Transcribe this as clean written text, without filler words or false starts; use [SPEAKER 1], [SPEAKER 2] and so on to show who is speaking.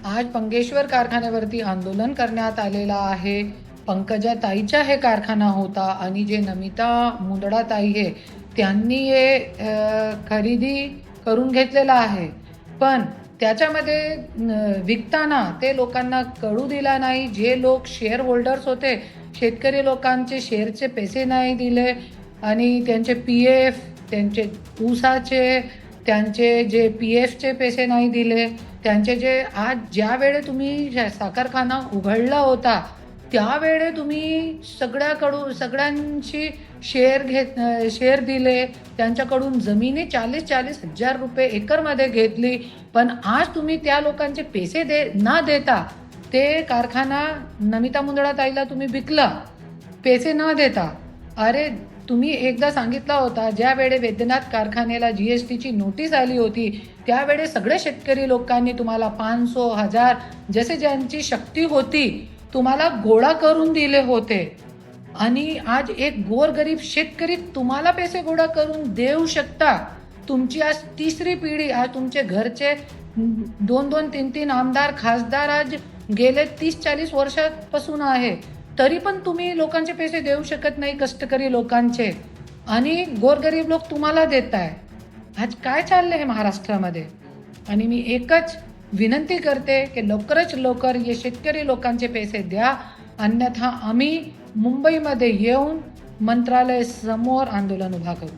[SPEAKER 1] आज पंगेश्वर कारखान्यावरती आंदोलन करण्यात आलेलं आहे. पंकजा ताईचा हे कारखाना होता आणि जे नमिता मुंदडा ताई आहे त्यांनी हे खरेदी करून घेतलेलं आहे. पण त्याच्यामध्ये विकताना ते लोकांना कळू दिला नाही. जे लोक शेअर होल्डर्स होते, शेतकरी लोकांचे शेअरचे पैसे नाही दिले आणि त्यांचे PF, त्यांचे ऊसाचे, त्यांचे जे PFचे पैसे नाही दिले. त्यांचे जे आज ज्या वेळे तुम्ही साखरखाना उघडला होता त्यावेळे तुम्ही सगळ्यांशी शेअर दिले. त्यांच्याकडून जमिनी 40-40 हजार रुपये एकरमध्ये घेतली. पण आज तुम्ही त्या लोकांचे पैसे न देता ते कारखाना नमिता मुंदडा ताईला तुम्ही विकला पैसे न देता. अरे तुम्ही एकदा सांगितला होता, ज्या वेळे वैद्यनाथ कारखान्याला GSTची नोटीस आली होती त्यावेळे सगळे शेतकरी लोकांनी तुम्हाला 500, 1000 जसे ज्यांची शक्ती होती तुम्हाला गोळा करून दिले होते. आणि आज एक गोरगरीब शेतकरी तुम्हाला पैसे गोळा करून देऊ शकता. तुमची आज तिसरी पिढी, आज तुमचे घरचे 2-2, 3-3 आमदार खासदार आज गेले 30-40 वर्षापासून आहे, तरी पण तुम्ही लोकांचे पैसे देऊ शकत नाही, कष्टकरी लोकांचे, आणि गोरगरीब लोक तुम्हाला देत आहे. आज काय चाललं आहे महाराष्ट्रामध्ये? आणि मी एकच विनंती करते की लवकरच लवकर हे शेतकरी लोकांचे पैसे द्या, अन्यथा आम्ही मुंबईमध्ये येऊन मंत्रालय समोर आंदोलन उभा करू.